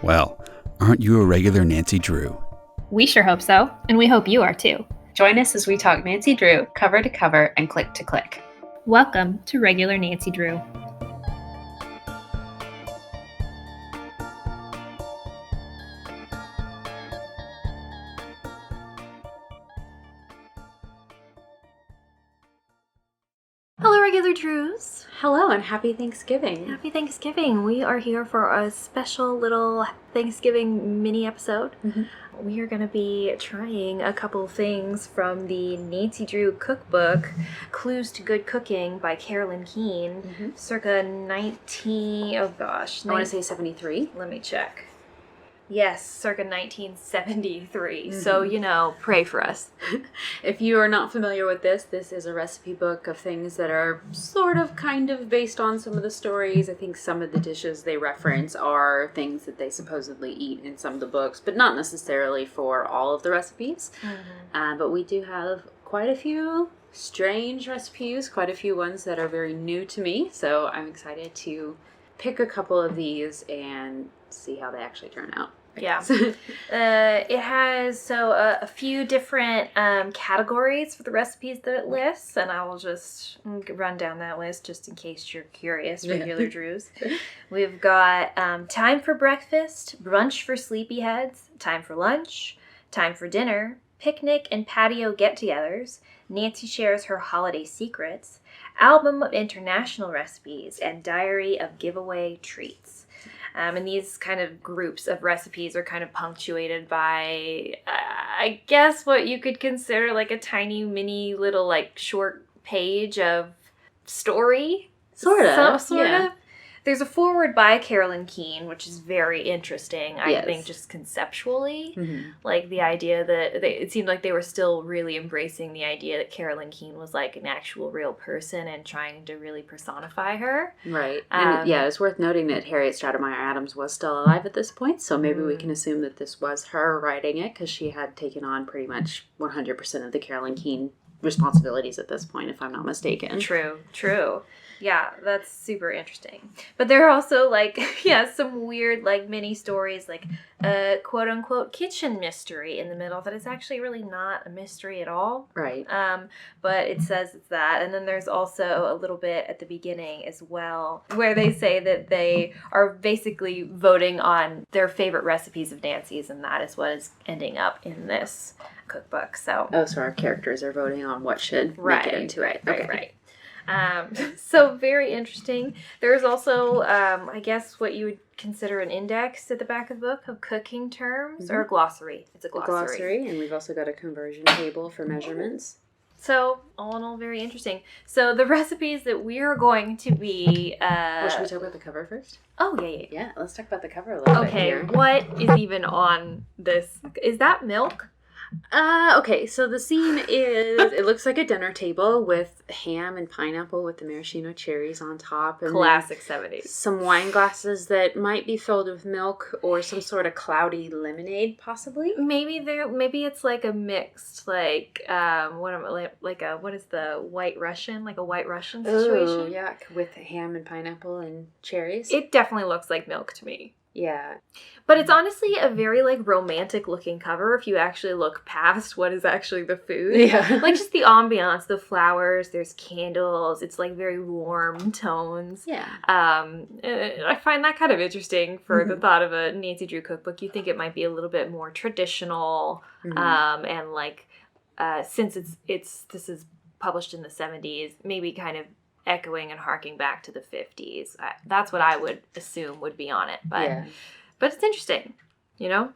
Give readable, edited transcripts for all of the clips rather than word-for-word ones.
Well, aren't you a regular Nancy Drew? We sure hope so, and we hope you are too. Join us as we talk Nancy Drew cover to cover and click to click. Welcome to Regular Nancy Drew. Hello, Regular Drews. Hello and happy Thanksgiving. Happy Thanksgiving. We are here for a special little Thanksgiving mini episode. We are going to be trying a couple things from the Nancy Drew Cookbook, Clues to Good Cooking by Carolyn Keene, circa 19... Oh gosh. I want to say 73. Let me check. Yes, circa 1973. So, pray for us. If you are not familiar with this is a recipe book of things that are sort of kind of based on some of the stories. I think some of the dishes they reference are things that they supposedly eat in some of the books, but not necessarily for all of the recipes. But we do have quite a few strange recipes, quite a few ones that are very new to me. So I'm excited to pick a couple of these and see how they actually turn out. Yeah. It has a few different categories for the recipes that it lists, and I will just run down that list just in case you're curious, Regular Drews. We've got time for breakfast, brunch for sleepyheads, time for lunch, time for dinner, picnic and patio get-togethers, Nancy shares her holiday secrets, album of international recipes, and diary of giveaway treats. And these kind of groups of recipes are kind of punctuated by, I guess, what you could consider like a tiny mini little like short page of story. Sort of. There's a foreword by Carolyn Keene, which is very interesting, I think, just conceptually. Like the idea that it seemed like they were still really embracing the idea that Carolyn Keene was like an actual real person and trying to really personify her. Right. And it's worth noting that Harriet Stratemeyer Adams was still alive at this point, so maybe we can assume that this was her writing it because she had taken on pretty much 100% of the Carolyn Keene responsibilities at this point, if I'm not mistaken. True. Yeah, that's super interesting. But there are also, some weird, mini stories, a quote-unquote kitchen mystery in the middle that is actually really not a mystery at all. Right. But it says it's that. And then there's also a little bit at the beginning as well, where they say that they are basically voting on their favorite recipes of Nancy's, and that is what is ending up in this cookbook. So our characters are voting on what should make it into it. Right. So very interesting. There's also, I guess, what you would consider an index at the back of the book of cooking terms, or a glossary. It's a glossary. And we've also got a conversion table for measurements. So, all in all, very interesting. So, the recipes that we're going to be... should we talk about the cover first? Oh, yeah. Yeah, let's talk about the cover a little bit here. Okay, what is even on this? Is that milk? Okay, so the scene is, it looks like a dinner table with ham and pineapple with the maraschino cherries on top. And classic 70s. Some wine glasses that might be filled with milk or some sort of cloudy lemonade, possibly. Maybe it's like a mixed, what is the White Russian? Like a White Russian situation? Oh, yeah, with ham and pineapple and cherries. It definitely looks like milk to me. Yeah. But it's honestly a very, romantic looking cover if you actually look past what is actually the food. Yeah. Just the ambiance, the flowers, there's candles, it's, very warm tones. Yeah. I find that kind of interesting for the thought of a Nancy Drew cookbook. You think it might be a little bit more traditional, and, since this is published in the 70s, maybe kind of echoing and harking back to the 50s. That's what I would assume would be on it. But it's interesting, Yeah.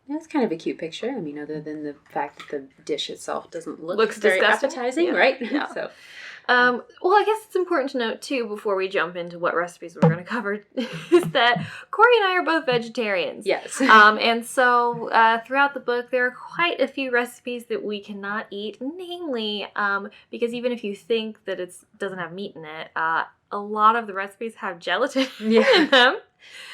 It's kind of a cute picture. I mean, other than the fact that the dish itself doesn't looks very disgusting. appetizing, right? Yeah. So, well, I guess it's important to note, too, before we jump into what recipes we're going to cover, is that Corey and I are both vegetarians. Yes. And so throughout the book, there are quite a few recipes that we cannot eat, namely, because even if you think that it doesn't have meat in it, a lot of the recipes have gelatin in them.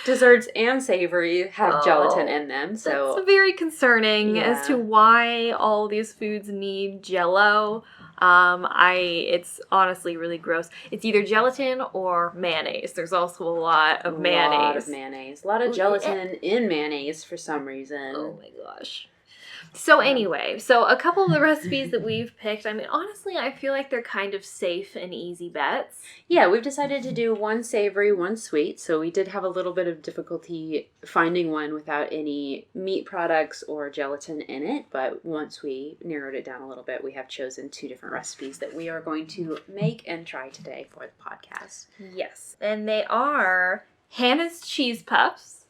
Desserts and savory have gelatin in them, so it's very concerning as to why all these foods need Jell-O. It's honestly really gross. It's either gelatin or mayonnaise. There's also a lot of mayonnaise. A lot of gelatin in mayonnaise for some reason. Oh my gosh. So anyway, a couple of the recipes that we've picked, I mean, honestly, I feel like they're kind of safe and easy bets. Yeah, we've decided to do one savory, one sweet. So we did have a little bit of difficulty finding one without any meat products or gelatin in it. But once we narrowed it down a little bit, we have chosen 2 different recipes that we are going to make and try today for the podcast. Yes. And they are Hannah's Cheese Puffs.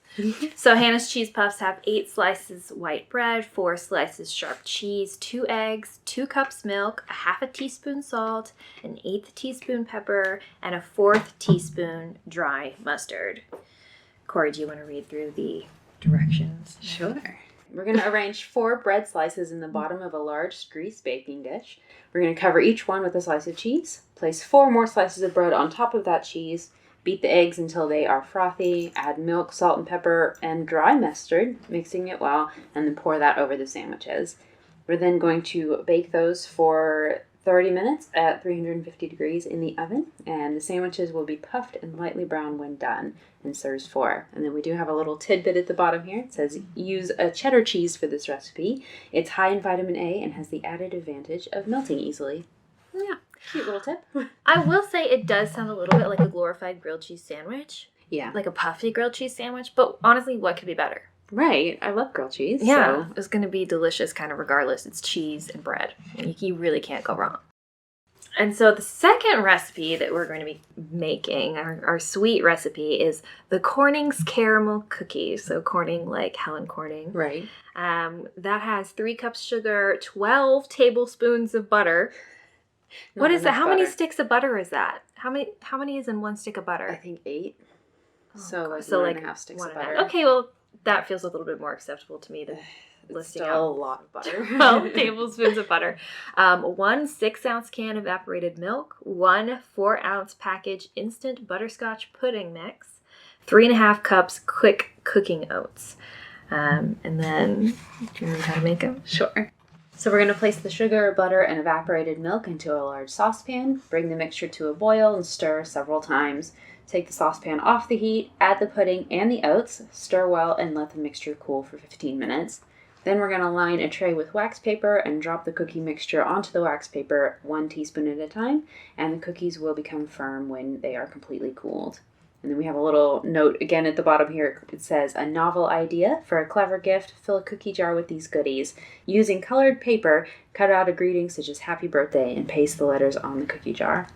So Hannah's Cheese Puffs have 8 slices white bread, 4 slices sharp cheese, 2 eggs, 2 cups milk, a half a teaspoon salt, an 1/8 teaspoon pepper, and a 1/4 teaspoon dry mustard. Corey, do you want to read through the directions? Sure. We're going to arrange 4 bread slices in the bottom of a large greased baking dish. We're going to cover each one with a slice of cheese. Place 4 more slices of bread on top of that cheese. Beat the eggs until they are frothy. Add milk, salt, and pepper, and dry mustard, mixing it well, and then pour that over the sandwiches. We're then going to bake those for 30 minutes at 350 degrees in the oven, and the sandwiches will be puffed and lightly brown when done, and serves 4. And then we do have a little tidbit at the bottom here. It says, use a cheddar cheese for this recipe. It's high in vitamin A and has the added advantage of melting easily. Yeah. Cute little tip. I will say it does sound a little bit like a glorified grilled cheese sandwich. Yeah. Like a puffy grilled cheese sandwich. But honestly, what could be better? Right. I love grilled cheese. Yeah. So. It's going to be delicious kind of regardless. It's cheese and bread. You really can't go wrong. And so the second recipe that we're going to be making, our sweet recipe, is the Corning's Caramel Cookies. So Corning like Helen Corning. Right. That has 3 cups sugar, 12 tablespoons of butter. What is that? How many sticks of butter is that? How many is in 1 stick of butter? I think 8. So like 1.5 sticks of butter. Okay, well, that feels a little bit more acceptable to me than listing still out a lot of butter. 12 tablespoons of butter. 1 6-ounce can of evaporated milk. 1 4-ounce package instant butterscotch pudding mix. 3.5 cups quick cooking oats. And then, do you know how to make them? Sure. So we're going to place the sugar, butter, and evaporated milk into a large saucepan. Bring the mixture to a boil and stir several times. Take the saucepan off the heat, add the pudding and the oats, stir well, and let the mixture cool for 15 minutes. Then we're going to line a tray with wax paper and drop the cookie mixture onto the wax paper 1 teaspoon at a time, and the cookies will become firm when they are completely cooled. And then we have a little note again at the bottom here. It says, a novel idea for a clever gift. Fill a cookie jar with these goodies. Using colored paper, cut out a greeting such as happy birthday and paste the letters on the cookie jar.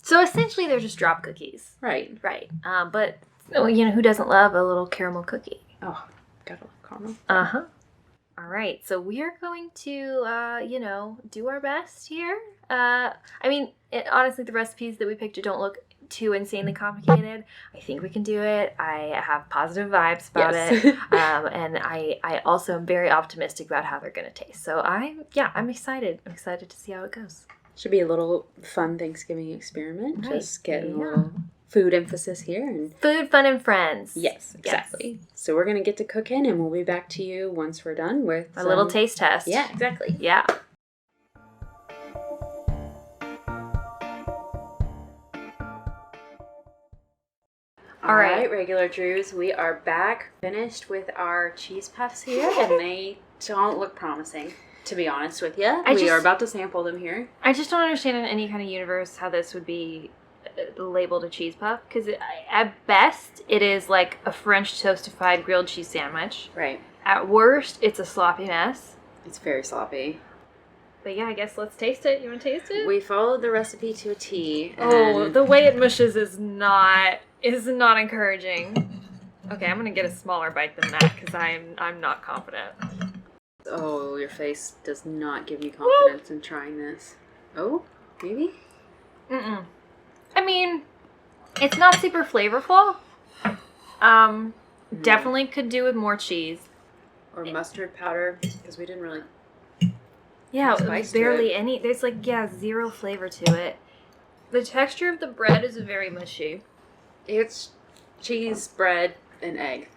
So essentially they're just drop cookies. Right. Right. But, who doesn't love a little caramel cookie? Oh, gotta love caramel. Uh-huh. All right. So we are going to, do our best here. Honestly, the recipes that we picked don't look too insanely complicated. I think we can do it. I have positive vibes about it. And I also am very optimistic about how they're going to taste. So I'm excited. I'm excited to see how it goes. Should be a little fun Thanksgiving experiment. Right. Just getting a little food emphasis here. And food, fun, and friends. Yes, exactly. Yes. So we're going to get to cooking, and we'll be back to you once we're done with a little taste test. Yeah, exactly. Yeah. All right, regular Drews, we are back, finished with our cheese puffs here, and they don't look promising, to be honest with you. We are about to sample them here. I just don't understand in any kind of universe how this would be labeled a cheese puff, because at best, it is like a French toastified grilled cheese sandwich. Right. At worst, it's a sloppy mess. It's very sloppy. But yeah, I guess let's taste it. You want to taste it? We followed the recipe to a T. Oh, the way it mushes is not encouraging. Okay, I'm gonna get a smaller bite than that because I'm not confident. Oh, your face does not give you confidence in trying this. Oh, maybe? Mm-mm. I mean, it's not super flavorful. Definitely could do with more cheese. Or mustard powder, because we didn't really... Yeah, barely any. There's zero flavor to it. The texture of the bread is very mushy. It's cheese, bread, and egg.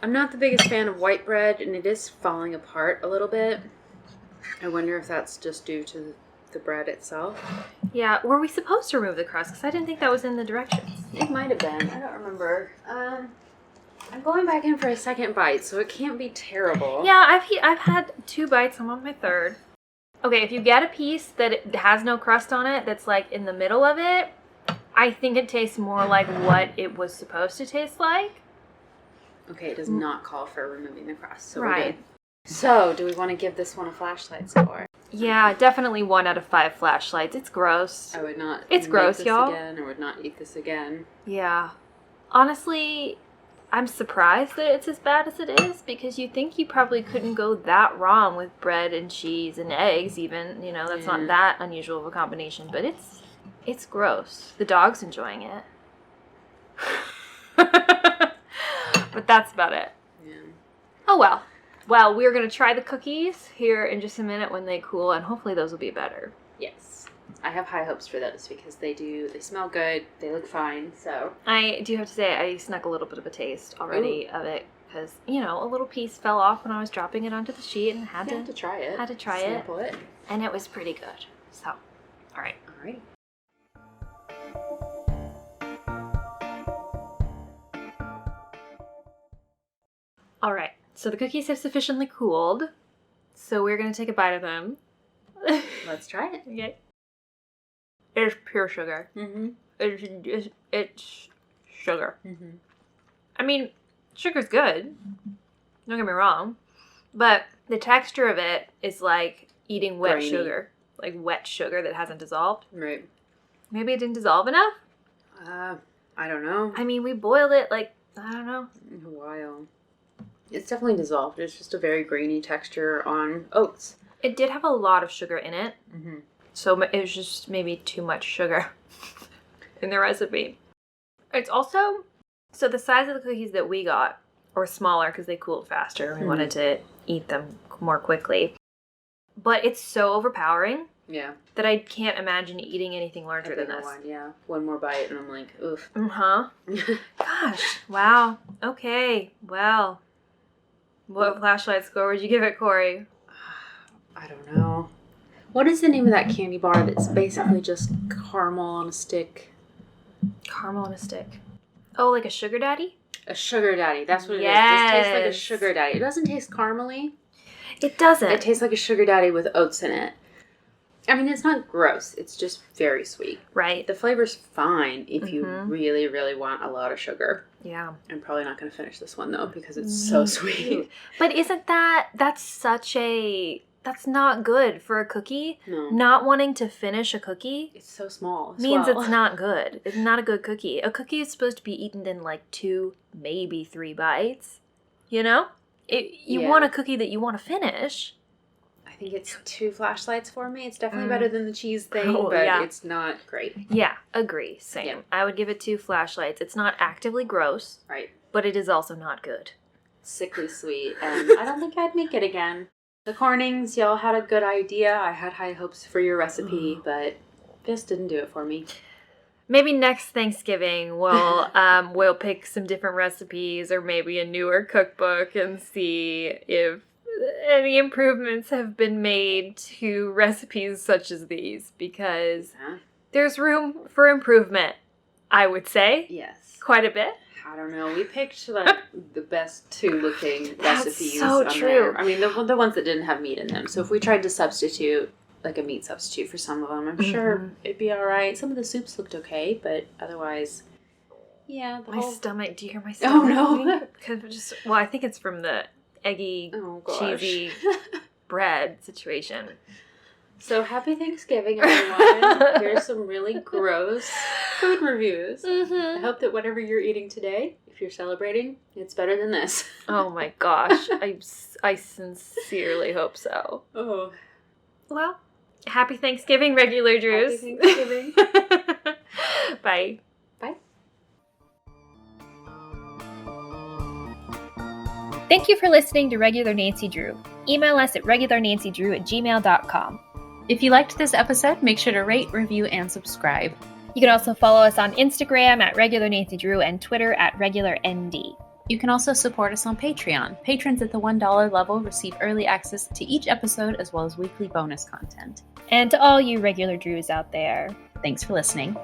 I'm not the biggest fan of white bread, and it is falling apart a little bit. I wonder if that's just due to the bread itself. Yeah, were we supposed to remove the crust? Because I didn't think that was in the directions. It might have been. I don't remember. I'm going back in for a second bite, so it can't be terrible. Yeah, I've had 2 bites. I'm on my 3rd. Okay, if you get a piece that it has no crust on it, that's like in the middle of it, I think it tastes more like what it was supposed to taste like. Okay, it does not call for removing the crust, so Right. we're good. So, do we want to give this one a flashlight score? Yeah, definitely 1 out of 5 flashlights. It's gross. I would not. It's make gross, this y'all. Again, or would not eat this again. Yeah. Honestly, I'm surprised that it's as bad as it is because you think you probably couldn't go that wrong with bread and cheese and eggs even. You know, that's not that unusual of a combination, but it's gross. The dog's enjoying it. But that's about it. Yeah. Oh well. Well, we're going to try the cookies here in just a minute when they cool, and hopefully those will be better. Yes. I have high hopes for those because they smell good, they look fine, so. I do have to say, I snuck a little bit of a taste already of it because, you know, a little piece fell off when I was dropping it onto the sheet and had to try it. Had to try Sample it. And it was pretty good. So, all right. All right. All right. So the cookies have sufficiently cooled. So we're going to take a bite of them. Let's try it. Okay. It's pure sugar. Mm-hmm. It's sugar. Mm-hmm. I mean, sugar's good. Don't get me wrong. But the texture of it is like eating wet Grainy. sugar. Like wet sugar that hasn't dissolved. Right. Maybe it didn't dissolve enough? I don't know. I mean, we boiled it like, I don't know. A while. It's definitely dissolved. It's just a very grainy texture on oats. It did have a lot of sugar in it. Mm-hmm. So it was just maybe too much sugar in the recipe. It's also, so the size of the cookies that we got were smaller because they cooled faster. We wanted to eat them more quickly. But it's so overpowering that I can't imagine eating anything larger than this. One more bite and I'm like, oof. Uh-huh. Gosh. Wow. Okay. Well. What flashlight score would you give it, Corey? I don't know. What is the name of that candy bar that's basically just caramel on a stick? Caramel on a stick. Oh, like a sugar daddy? A sugar daddy. That's what it is. Yes. It tastes like a sugar daddy. It doesn't taste caramely. It doesn't. It tastes like a sugar daddy with oats in it. I mean, it's not gross. It's just very sweet. Right. The flavor's fine if you really, really want a lot of sugar. Yeah. I'm probably not going to finish this one, though, because it's so sweet. But that's not good for a cookie. No. Not wanting to finish a cookie It's so small as means well. it's not good. It's not a good cookie. A cookie is supposed to be eaten in like 2, maybe 3 bites. You know? You want a cookie that you want to finish. I think it's 2 flashlights for me. It's definitely better than the cheese thing, but it's not great. Yeah, agree. Same. Yeah. I would give it 2 flashlights. It's not actively gross, Right. but it is also not good. Sickly sweet, and I don't think I'd make it again. The Cornings, y'all had a good idea. I had high hopes for your recipe, but this didn't do it for me. Maybe next Thanksgiving we'll pick some different recipes or maybe a newer cookbook and see if any improvements have been made to recipes such as these, because there's room for improvement, I would say. Yes. Quite a bit. I don't know. We picked like the best 2 looking recipes so on true. there. I mean, the ones that didn't have meat in them. So if we tried to substitute like a meat substitute for some of them, I'm sure it'd be all right. Some of the soups looked okay, but otherwise, yeah. My stomach. Do you hear my stomach? Oh no! I think it's from the eggy, cheesy bread situation. So happy Thanksgiving, everyone. Here's some really gross food reviews. I hope that whatever you're eating today, if you're celebrating, it's better than this. Oh my gosh. I sincerely hope so. Oh. Well, happy Thanksgiving, regular Drews. Happy Thanksgiving. Bye. Bye. Thank you for listening to Regular Nancy Drew. Email us at regularnancydrew@gmail.com. If you liked this episode, make sure to rate, review, and subscribe. You can also follow us on Instagram at Regular Nancy Drew and Twitter at RegularND. You can also support us on Patreon. Patrons at the $1 level receive early access to each episode as well as weekly bonus content. And to all you regular Drews out there, Thanks for listening.